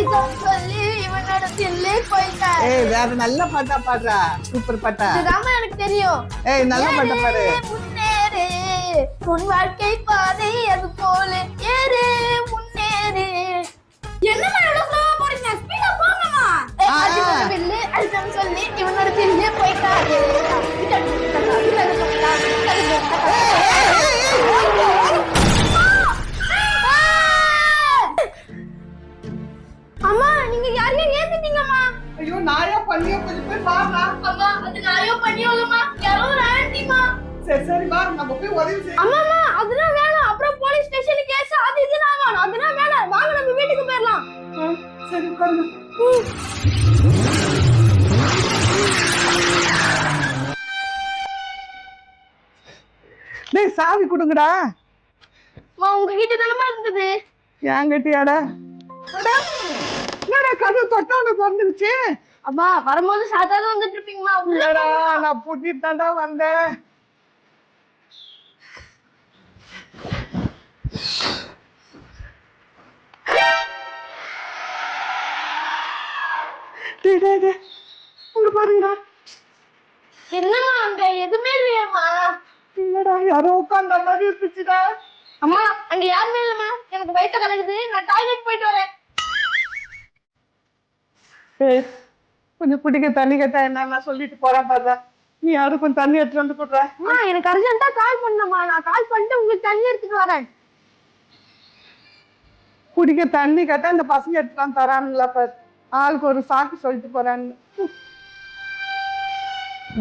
அழுத்தம் சொல்லி இவனோட தில்லே போயிட்டான். ஏய் வேற நல்ல பாட்டா பாடுறா. சூப்பர் பாட்டா. இதுதான் எனக்கு தெரியும். ஏய் நல்ல பாட்டா பாடு. முன்னேறு உன் வாழ்க்கை பாதை அது போல ஏறு முன்னேறு. என்னமா இவ்வளவு ஸ்லோவா போறீங்க? ஸ்பீடா போங்கம்மா. அழுத்தம் சொல்லி இவனோட தில்லே போயிட்டாரு. அம்மா நீங்க யாரையும் ஏத்திட்டீங்கம்மா. ஐயோ நாயா பண்ணியோ கொஞ்சம் போய் பாருடா. அம்மா அது நாயோ பண்ணியோலம்மா. யாரோ ஒரு ஆன்ட்டிமா. சரி சரி வா நம்ம போய் உதவி செய்ய. அம்மா அதெல்லாம் வேணாம். அப்புறம் போலீஸ் ஸ்டேஷனுக்கு கேஸ் அது இதுனா ஆகும். அதெல்லாம் வேணாம். வாங்க நம்ம வீட்டுக்கு போயிடலாம். சரி உட்காருங்க. டேய் சாவி கொடுங்கடா. அம்மா உங்ககிட்ட தானமா இருந்தது. ஏங்கிட்டியாடா? என்னடா கதவு தொட்டான திறந்துருச்சு. அம்மா வரும்போது சாதாரண வந்துட்டு இருப்பீங்கம்மா. இல்லடா நான் பூட்டிட்டு தான்டா வந்தேன். உங்க பாருங்கடா. என்னம்மா அங்க எதுவுமே இல்லையாம்மா? இல்லடா யாரோ உட்கார்ந்த மாதிரி இருந்துச்சுடா. அம்மா அங்க யாருமே இல்லம்மா. எனக்கு வயிற்று கலக்குது. நான் டாய்லெட் போயிட்டு வரேன். கொஞ்சம் குடிக்க தண்ணி கேட்டா என்ன சொல்லிட்டு போறேன் பாரு. நீ யாரும் கொஞ்சம் தண்ணி எடுத்துட்டு வந்து போடுற. அம்மா எனக்கு அர்ஜென்ட்டா கால் பண்ணம்மா. நான் கால் பண்ணிட்டு உங்களுக்கு தண்ணி எடுத்துட்டு வரேன். குடிக்க தண்ணி கேட்டா இந்த பசங்க எடுத்துட்டு தரானுங்களா பாரு. ஆளுக்கு ஒரு சாக்கு சொல்லிட்டு போறான்னு.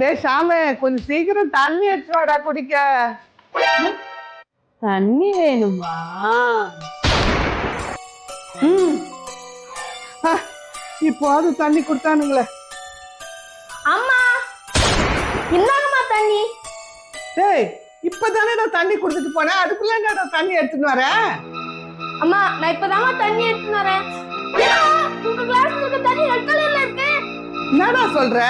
டேய் ஷாமே கொஞ்சம் சீக்கிரம் தண்ணி எடுத்துட்டு வாடா குடிக்க. தண்ணி வேணுமா? இப்போ அது தண்ணி கொடுத்தானுங்களே. அம்மா இந்தாங்கம்மா தண்ணி. டேய் இப்பதானே நான் தண்ணி குடுத்துட்டு போனேன். அதுக்குள்ள என்னடா தண்ணி எடுத்துட்டு வரேன்? அம்மா நான் இப்பதாம்மா தண்ணி எடுத்துட்டு வரேன். உங்க கிளாஸ்ல இருக்க தண்ணி ரெட் கலர்ல இருக்கு. என்னடா சொல்ற?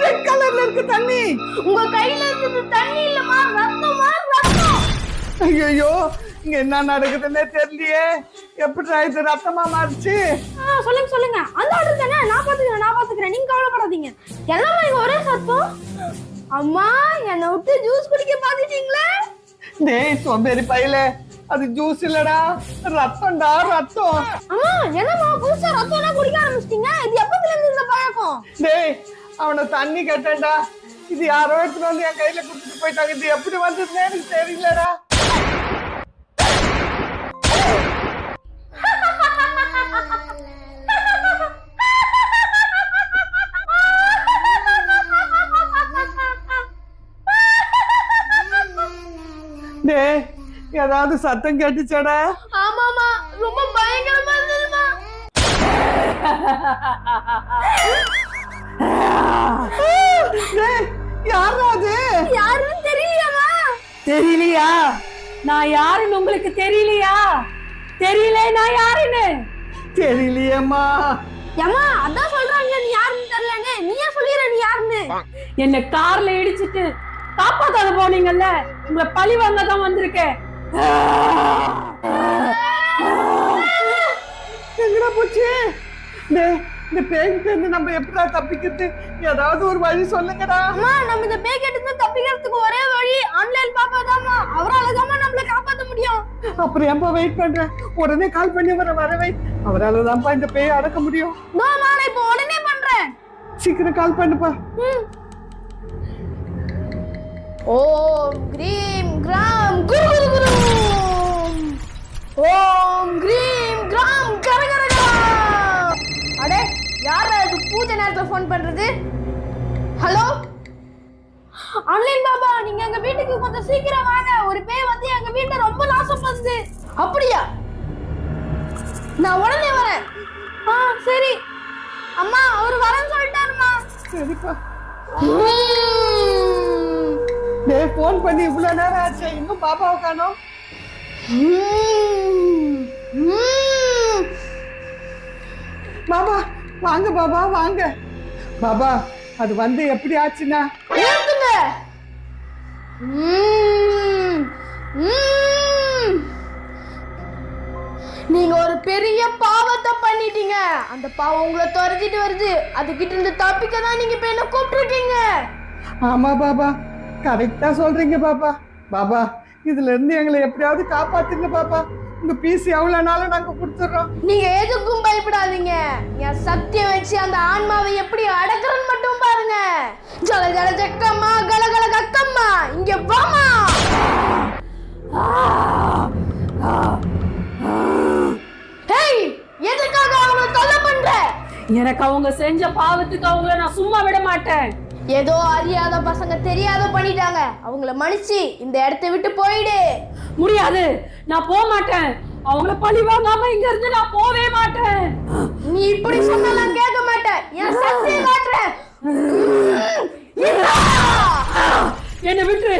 ரெட் கலர்ல இருக்கு தண்ணி. உங்க கையில இருக்கிறது தண்ணி இல்லம்மா, ரத்தமா ரத்தம். ஐயோ இங்க என்ன நடக்குதுன்னே தெரியலையே. எப்படி இது ரத்தமா மாறிச்சு? சொல்லுங்க அந்த ஆர்டர் தானே. நான் பாத்துக்கிறேன் நீங்க கவலைப்படாதீங்க. எல்லாமே இங்க ஒரே சத்தம். அம்மா என்னை விட்டு ஜூஸ் குடிக்க பாத்துட்டீங்களே. டேய் சோம்பேறி பையலே, அது ஜூஸ் இல்லடா ரத்தம்டா ரத்தம். அம்மா என்னம்மா புதுசா ரத்தம்லாம் குடிக்க ஆரம்பிச்சிட்டீங்க? இது எப்பத்துல இருந்து இந்த பழக்கம்? டேய் அவனை தண்ணி கேட்டேன்டா. இது யாரோ எடுத்துட்டு வந்து என் கையில குடுத்துட்டு போயிட்டாங்க. இது எப்படி வந்ததுன்னு எனக்கு தெரியலடா. டேய் ஏதாவது சத்தம் கேட்டுச்சாடா? ஆமாமா ரொம்ப பயங்கரமா இருந்ததுமா. யாரா அது? யாருன்னு தெரியலையாமா? தெரியலையா? நான் யாருன்னு உங்களுக்கு தெரியலையா? தெரியல நான் யாருன்னு தெரியலையேம்மா. ஏமா அதான் சொல்றாங்க நீ யாருன்னு தெரியலன்னு. நீயே சொல்லிடுற நீ யாருன்னு. என்ன கார்ல இடிச்சிட்டு காப்பாத்தாத போனீங்கல்ல, உங்களை பழி வாங்க தான் வந்திருக்கேன். எங்கடா போச்சு? இந்த பேய்கிட்ட இருந்து நம்ம எப்படா தப்பிக்கிறது? ஏதாவது ஒரு வழி சொல்லுங்கடா. அம்மா நம்ம இந்த பேய்கிட்ட இருந்து தப்பிக்கிறதுக்கு ஒரே வழி ஆன்லைன் பாப்பாதாம்மா. அவரால தான் நம்மள காப்பாத்த முடியும். அப்புறம் ஏன்பா வெயிட் பண்றேன்? உடனே கால் பண்ணி வரவை. அவரால தான்ப்பா இந்த பேய் அடக்க முடியும். நான் இப்போ உடனே பண்றேன். சீக்கிரம் கால் பண்ணுப்பா. ஓம் கிரீம் கிராம் குரு குரு குரு. ஓம் கிரீம் கிராம் கர கர கர. அடே யாரா இது பூஜை நேரத்துல ஃபோன் பண்றது? ஹலோ ஆன்லைன் பாபா, நீங்க எங்க வீட்டுக்கு கொஞ்சம் சீக்கிரம் வாங்க. ஒரு பேய் வந்து எங்க வீட்டை ரொம்ப நாசம் பண்ணுது. அப்படியா? நான் உடனே வரேன். சரி அம்மா அவரு வரேன்னு சொல்லிட்டாருமா. சரிப்பா. டேய் ஃபோன் பண்ணி இவ்வளவு நேரம் ஆச்சு, இன்னும் பாப்பாவை காணோம். பாபா வாங்க பாபா வாங்க. பாபா அது வந்து எப்படி ஆச்சுன்னா நீங்க ஒரு பெரிய பாவத்தை பண்ணிட்டீங்க. அந்த பாவம் உங்களை துரத்திட்டு வருது. அதுகிட்ட இருந்து தப்பிக்க தான் நீங்க இப்ப என்ன கூப்பிட்டுருக்கீங்க. ஆமா பாபா, கரெக்டா சொல்றீங்க பாபா. பாபா, இதுல இருந்து எங்களை எப்படியாவது காப்பாத்துங்க பாபா. உங்க பீஸ் எவ்வளவுனாலும் நாங்க கொடுத்துறோம். நீங்க எதுக்கும் பயப்படாதீங்க. என் சத்தியம் வச்சு அந்த ஆன்மாவை எப்படி அடக்குறன்னு மட்டும் பாருங்க. ஜல ஜல ஜக்கம்மா கலகல கக்கம்மா, இங்க வாமா. ஹேய், எதுக்காக அவங்கள தொல்லை பண்ற? எனக்கு அவங்க செஞ்ச பாவத்துக்கு அவங்கள நான் சும்மா விட மாட்டேன். ஏதோ அறியாத பசங்க தெரியாத பண்ணிட்டாங்க. அவங்கள மன்னிச்சு இந்த இடத்தை விட்டு போயிடு. முடியாது, நான் போக மாட்டேன். அவங்கள பழி வாங்காம இங்க இருந்து நான் போவே மாட்டேன். நீ இப்படி சொன்னாலும் கேட்க மாட்டேன். என் சக்தியை காட்டுறேன். என்னை விட்டுரு,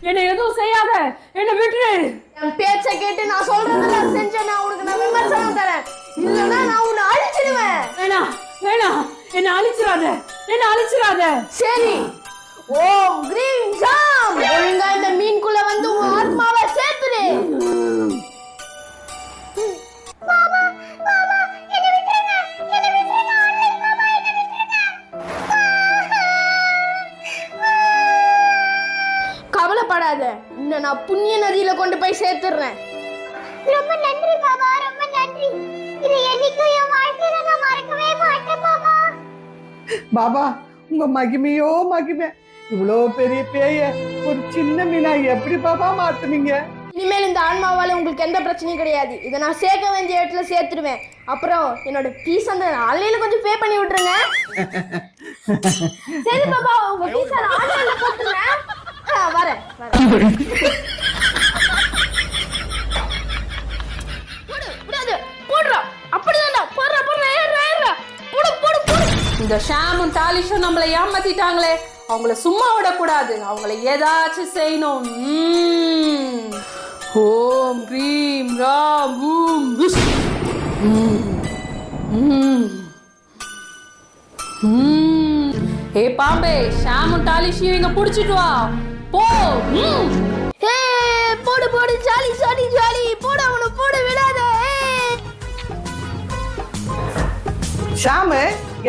என்னை எதுவும் செய்யாத, என்னை விட்டுரு. என் பேச்ச கேட்டு நான் சொல்றதெல்லாம் செஞ்சேன். நான் உனக்கு நான் விமர்சனம் தரேன். இல்லைன்னா நான் உன்னை அழிச்சிடுவேன். வேணாம் வேணாம், என்ன அழிச்சிடாத, என்ன அழிச்சிடாத. சரி, ஓம் கிரீம் ஜாம். ஒழுங்கா இந்த மீன்குள்ள வந்து உன் ஆத்மாவை சேர்த்துடு. பாபா பாபா, என்ன விட்டுருங்க, என்ன விட்டுருங்க. ஆன்லைன் பாபா, என்ன விட்டுருங்க. கவலைப்படாத, இன்னும் நான் புண்ணிய நதியில கொண்டு போய் சேர்த்துறேன். ரொம்ப நன்றி பாபா, ரொம்ப நன்றி. இது என்னைக்கும் என் வாழ்க்கையில நான் மறக்கவே மாட்டேன் பாபா. பாபா, உங்க மகிமையோ மகிமை. இவ்வளோ பெரிய பேய ஒரு சின்ன மீனா எப்படி பாபா மாத்துனீங்க? இனிமேல் இந்த ஆன்மாவால உங்களுக்கு எந்த பிரச்சனையும் கிடையாது. இதை நான் சேர்க்க வேண்டிய இடத்துல சேர்த்துடுவேன். அப்புறம் என்னோட பீஸ் அந்த ஆன்லைன்ல கொஞ்சம் பே பண்ணி விட்டுருங்க. சரி பாபா, உங்க பீஸ் ஆன்லைன்ல போட்டுருங்க. வரேன் வரேன். இந்த ஷாமும் தாலிஷும் நம்மளை ஏமாத்திட்டாங்களே, அவங்கள சும்மா விடக்கூடாது. அவங்கள ஏதாச்சும் செய்யணும். ஓம் கிரீம் ராம் பூம் விஷ். ஏ பாம்பே, ஷாமும் தாலிஷையும் இங்க புடிச்சிட்டு வா. போ. போடு போடு, ஜாலி ஜாலி ஜாலி. போடு அவனை, போடு, விடாத. ஷாமு,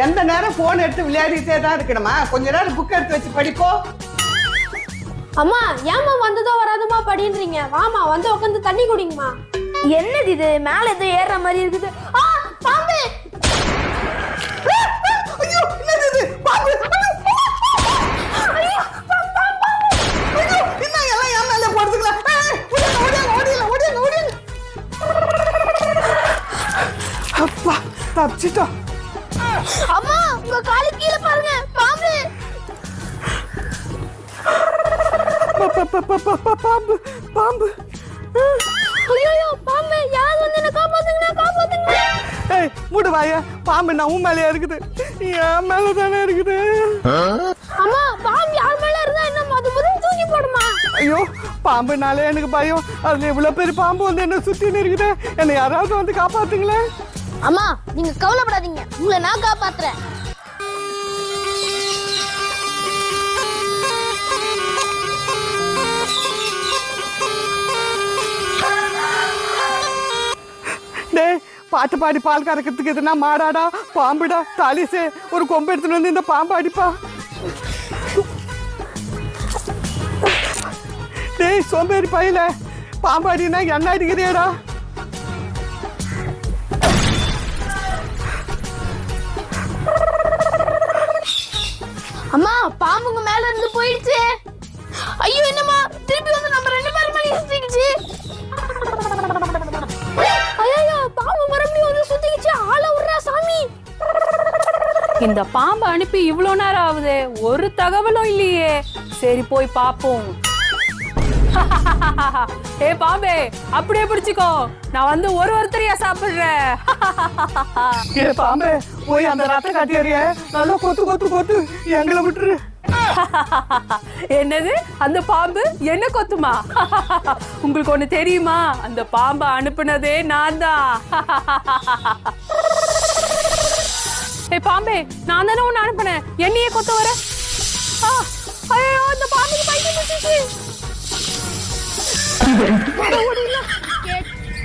எந்த நேரம் போன் எடுத்து விளையாடிட்டே தான் இருக்கணுமா? கொஞ்ச நேரம் புக் எடுத்து வச்சு படிப்போ. அம்மா, ஏமா வந்ததோ வராதமா படின்றீங்க? வாமா, வந்து உட்காந்து தண்ணி குடிங்கம்மா. என்னது இது? மேல ஏதோ ஏறுற மாதிரி இருக்குது. பாம்பு! ஐயோ, என்னது இது? பாம்பு! என்ன எல்லாம் ஏன் மேல போடுதுங்களா? ஓடியல. அப்பா, தப்பிச்சிட்டோம். அம்மா, உங்க காலு கீழே பாருங்க, பாம்பு. பாம்பு பாம்பு. ஐயோ, பாம்பு! யார் வந்து என்ன காப்பாத்துங்க, காப்பாத்துங்க. ஏய், மூடு வாய. பாம்பு நான் உன் மேலயே இருக்குது. என் மேல தானே இருக்குது. அம்மா, பாம்பு யார் மேல இருந்தா என்ன முதல்ல தூக்கி போடுமா? ஐயோ, பாம்புனாலே எனக்கு பயம். அதுல இவ்வளவு பெரிய பாம்பு வந்து என்ன சுத்தின்னு இருக்குது. என்னை யாராவது வந்து காப்பாத்துங்களேன். அம்மா, நீங்க கவலைப்படாதீங்க, உங்களை நான் காப்பாத்துறேன். டேய், பாட்டு பாடி பால் கறக்கிறதுக்கு எதுனா மாடாடா, பாம்புடா, தாலிசே ஒரு கொம்பு எடுத்துட்டு வந்து இந்த பாம்பு அடிப்பா. டேய் சோம்பேறி பையில, பாம்பு அடினா என்ன அடிக்கிறியடா? அம்மா, பாம்புங்க மேல இருந்து போயிடுச்சு. ஐயோ, என்னம்மா திருப்பி வந்து நம்ம ரெண்டு பேரும் மேலே சுத்திக்கிச்சு. ஐயோ, பாம்பு மறுபடியும் வந்து சுத்திக்கிச்சு. ஆள விடுறா சாமி. இந்த பாம்பை அனுப்பி இவ்வளோ நேரம் ஆகுது, ஒரு தகவலும் இல்லையே. சரி, போய் பாப்போம். ஏ பாம்பே, அப்படியே பிடிச்சுக்கோ. நான் வந்து ஒருத்தரையா சாப்பிடுறேன். ஏ பாம்பே, போய் அந்த ரத்த காட்டியறிய நல்லா கொத்து கொத்து கொத்து எங்களை விட்டுரு. என்னது? அந்த பாம்பு என்ன கொத்துமா? உங்களுக்கு ஒண்ணு தெரியுமா? அந்த பாம்பை அனுப்புனதே நான் தான். ஏ பாம்பே, நான் தானே உன்னை அனுப்புனேன், என்னையே கொத்த வர. ஐயோ, அந்த பாம்புக்கு பைத்தியம் பிடிச்சிச்சு.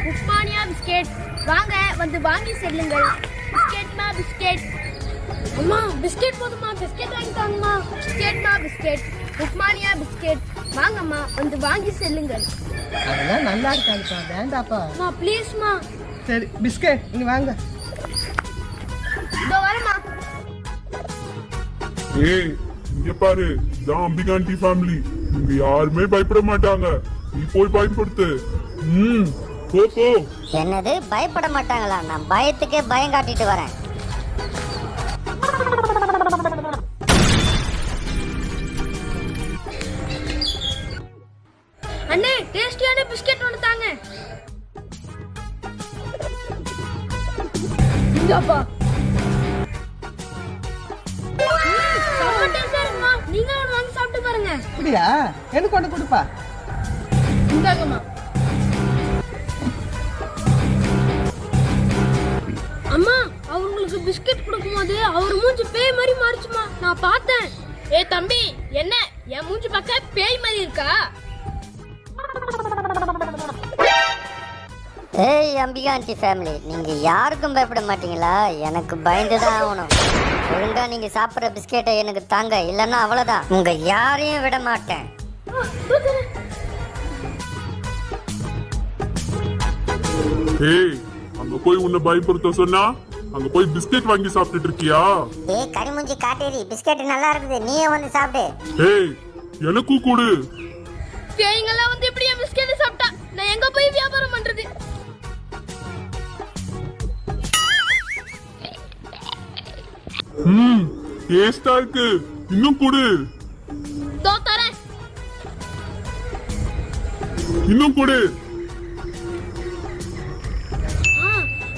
உஸ்மானியா பிஸ்கெட் வாங்க வந்து வாங்கி செல்லுங்கள். பிஸ்கெட்மா பிஸ்கெட். அம்மா பிஸ்கெட் போதுமா? பிஸ்கெட் வாங்கி தாங்கம்மா. பிஸ்கெட்மா பிஸ்கெட். உப்மானியா பிஸ்கெட். வாங்கம்மா வந்து வாங்கி செல்லுங்கள். அதெல்லாம் நல்லா இருக்காதுப்பா, வேண்டாப்பா. அம்மா ப்ளீஸ்மா. சரி பிஸ்கெட் இங்க வாங்க. இதோ வரமா. ஏய் இங்க பாரு, இதான் அம்பிகா ஆண்டி ஃபேமிலி. இங்க யாருமே பயப்பட மாட்டாங்க. நீ போய் பயன்படுத்து. போ போ. என்னது பயப்பட மாட்டாங்களா? நான் பயத்துக்கே பயம் காட்டிட்டு வரேன். அண்ணே டேஸ்டியான பிஸ்கெட் ஒன்று தாங்க. இங்கப்பா. செம்ம டேஸ்டா இருக்குமா? நீங்க ஒன்று வாங்கி சாப்பிட்டு பாருங்க. அப்படியா? எனக்கு ஒன்று கொடுப்பா. இந்தாங்கம்மா. அம்மா அவங்களுக்கு பிஸ்கெட் கொடுக்கும்போது அவர் மூஞ்சி பேய் மாதிரி மாறிச்சுமா, நான் பார்த்தேன். ஏ தம்பி, என்ன என் மூஞ்சி பார்க்க பேய் மாதிரி இருக்கா? ஏய் அம்பிகா ஆண்டி ஃபேமிலி, நீங்க யாருக்கும் பயப்பட மாட்டீங்களா? எனக்கு பயந்துதான் ஆகணும். ஒழுங்கா நீங்க சாப்பிட்ற பிஸ்கெட்டை எனக்கு தாங்க, இல்லைன்னா அவ்வளவுதான், உங்க யாரையும் விட மாட்டேன். ஏய் அங்க போய் உன்னை பயப்படுத்த சொன்னா அங்க போய் பிஸ்கெட் வாங்கி சாப்பிட்டுட்டு இருக்கியா? ஏய் கரிமூஞ்சி காட்டேரி, பிஸ்கெட் நல்லா இருக்குது, நீயே வந்து சாப்பிடு. ஏய் எனக்கும் கொடு. பேய்ங்கெல்லாம் வந்து இப்படியே பிஸ்கெட் சாப்பிட்டா நான் எங்க போய் வியாபாரம் பண்றது? டேஸ்டா இருக்கு, இன்னும் கொடு. தோ தரேன். இன்னும் கொடு.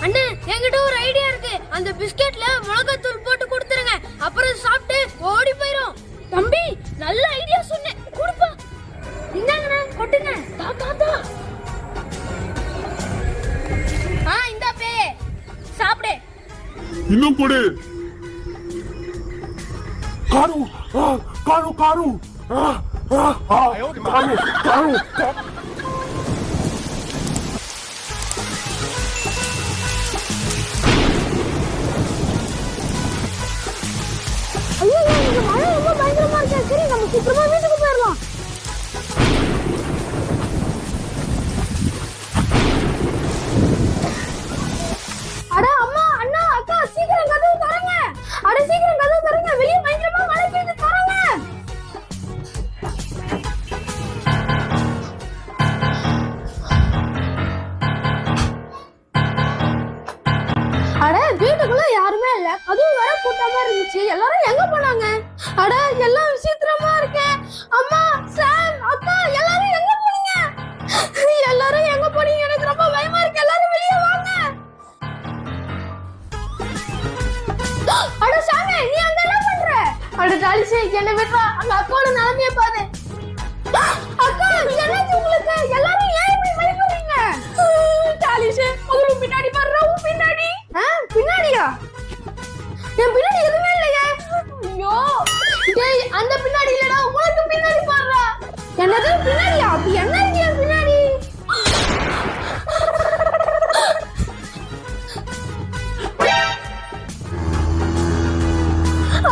அண்ணே என்கிட்ட ஒரு ஐடியா இருக்கு. அந்த பிஸ்கெட்ல மிளகாத்தூள் போட்டு கொடுத்துருங்க, அப்புறம் சாப்பிட்டு ஓடி போயிரும். தம்பி நல்ல ஐடியா சொன்னேன், கொடுப்பா. இந்தாங்கண்ணா கொட்டுங்க. தா தா தா. இந்த பேய் சாப்பிடு. இன்னும் கொடு. Car car car car car. ஐயோ இந்த மழை ரொம்ப பயங்கரமா இருக்கு. சரி நம்ம சீக்கிரமா வீட்டுக்கு போயிடலாம். அட அம்மா அண்ணா அக்கா சீக்கிரம் கதவு திறங்க. அட சீக்கிரம் கதவு திறங்க, வெளிய பயங்கரமா மழை பெய்யுது, திறங்க. அட வீட்டுக்குள்ள யாருமே இல்ல, அதுவும் வர கூட்டமா இருந்துச்சு. எல்லாரும் எங்க போனாங்க? அட எல்லாம் விசித்திரமா இருக்கு. அம்மா சாம் அக்கா எல்லாரும் எங்க போனீங்க? எல்லாரும் எங்க போனீங்க? எனக்கு ரொம்ப பயமா இருக்கு. எல்லாரும் வெளிய வாங்க. அட சாமே நீ அங்க என்ன பண்ற? அட டாலிசே என்ன விட்றா, அங்க அக்காவோட நிலைமைய பாரு. அக்கா என்னாச்சு உங்களுக்கு? எல்லாரும் ஏன் இப்படி பயப்படுறீங்க? டாலிசே ஒரு பின்னாடி பாருடா, உன் பின்னாடி. பின்னாடியா? என் பின்னாடி எதுவுமே இல்லையே. ஐயோ டேய் அந்த பின்னாடி இல்லடா, உங்களுக்கு பின்னாடி பாருடா. என்னது பின்னாடியா? அப்படி என்ன இருக்கு என் பின்னாடி?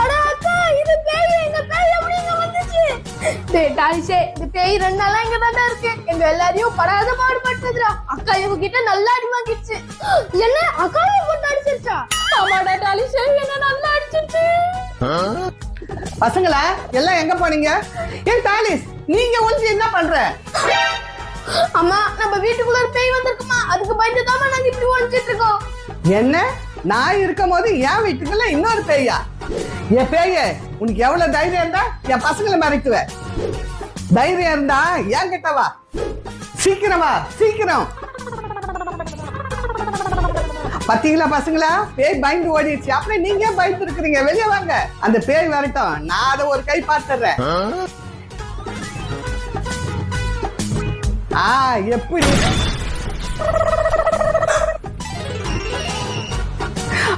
அட அக்கா இது பேய், இந்த பேய் எப்படி இங்க வந்துச்சு? டேய் டாலிசே இந்த பேய் 2 நாளா இங்க தான்டா இருக்கு. எங்க எல்லாரையும் படாத பாடுபட்டுதுடா. அக்கா இவங்க கிட்ட நல்லா அடி வாங்கிடுச்சு. என்ன அக்காவை போட்டு அடிச்சிருச்சா? ஆமாடா டாலிசே என்ன நல்லா அடிச்சிருச்சு. பசங்களா எல்லாம் எங்க போனீங்க? ஏன் டாலிஸ் நீங்க ஒளிஞ்சு என்ன பண்ற? அம்மா நம்ம வீட்டுக்குள்ள ஒரு பேய் வந்திருக்குமா, அதுக்கு பயந்து தான் நாங்க இப்படி ஒளிஞ்சிட்டு இருக்கோம். என்ன நான் இருக்கும் போது என் வீட்டுக்குள்ள இன்னொரு பேயா? என் பேய உனக்கு எவ்வளவு தைரியம் இருந்தா என் பசங்களை மறைக்குவ? தைரியம் இருந்தா என் கிட்ட வா, சீக்கிரமா சீக்கிரம். பாத்தீங்களா பசங்களா, பேய் பயந்து ஓடிடுச்சு. அப்புறம் நீங்க பயந்து இருக்கிறீங்க, வெளியே வாங்க. அந்த பேய் வரட்டும், நான் அதை ஒரு கை பார்த்துறேன். எப்படி?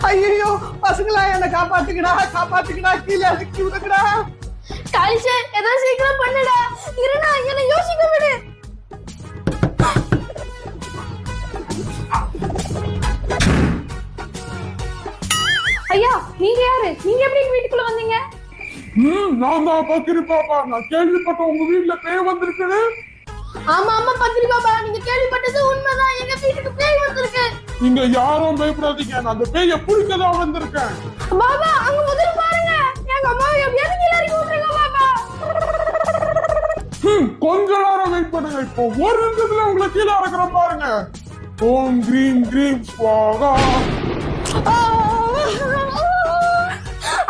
ஐயோ பசங்களா என்ன காப்பாத்துக்கடா, காப்பாத்துக்கடா, கீழே அதுக்கு விடுங்கடா. டாலிசே ஏதோ சீக்கிரம் பண்ணுடா. இருடா என்ன யோசிக்க விடு. ஐயா நீங்க யாரு? நீங்க எப்படி எங்க வீட்டுக்குள்ள வந்தீங்க? நான் தான் பக்கிரி பாப்பா. நான் கேள்விப்பட்ட உங்க வீட்டுல பேய் வந்திருக்குன்னு. ஆமா ஆமா பத்திரி பாபா, நீங்க கேள்விப்பட்டது உண்மைதான். எங்க வீட்டுக்கு பேய் வந்திருக்கு. நீங்க யாரும் பயப்படாதீங்க, நான் அந்த பேயை பிடிக்கதான் வந்திருக்கேன். பாபா அங்க முதல்ல பாருங்க, எங்க அம்மாவை எப்படியாவது கீழே இறக்கி விட்டுருங்க பாபா. கொஞ்ச நேரம் வெயிட் பண்ணுங்க, இப்போ ஒரு நிமிஷத்துல உங்களை கீழே இறக்குற பாருங்க. ஓம் கிரீம் கிரீம் ஸ்வாகா.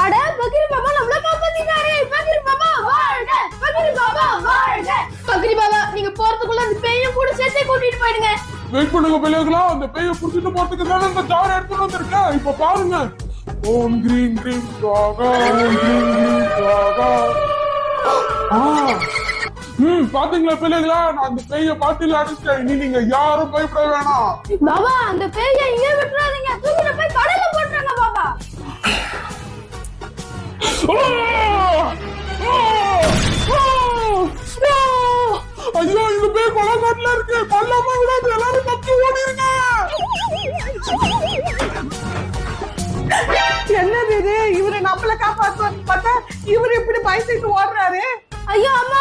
அட பக்கிரி பாபா நம்மள காப்பாத்தினாரே. பக்கிரி பாபா வாழ்க, பக்கிரி பாபா வாழ்க. பக்கிரி பாபா நீங்க போறதுக்குள்ள அந்த பேயை கூட சேர்த்தே கூட்டிட்டு போயிடுங்க. வெயிட் பண்ணுங்க பிள்ளைகளா, அந்த பேயை புடிச்சிட்டு போறதுக்கு தானே இந்த ஜார் எடுத்துட்டு வந்திருக்கேன். இப்ப பாருங்க. ஓம் கிரீம் கிரீம் ஸ்வாகா, ஓம் கிரீம் கிரீம் ஸ்வாகா. பாத்தீங்களா பிள்ளைகளா, நான் அந்த பேயை பாட்டில அடிச்சிட்டேன். இனி நீங்க யாரும் பயப்பட வேணாம். பாபா அந்த பேயை இங்கே விட்டுறாதீங்க, தூக்கிட்டு போய் கடல்ல போட்டுருங்க பாபா. ஐயோ இந்த பேய் கொலக்காட்டுல இருக்கு, கொல்லாம விடாது, எல்லாரும் தப்பி ஓடிருங்க. என்னது இது? இவரு நம்மள காப்பாத்துவான்னு பார்த்தா இவரு இப்படி பயந்துட்டு ஓடுறாரு. ஐயோ அம்மா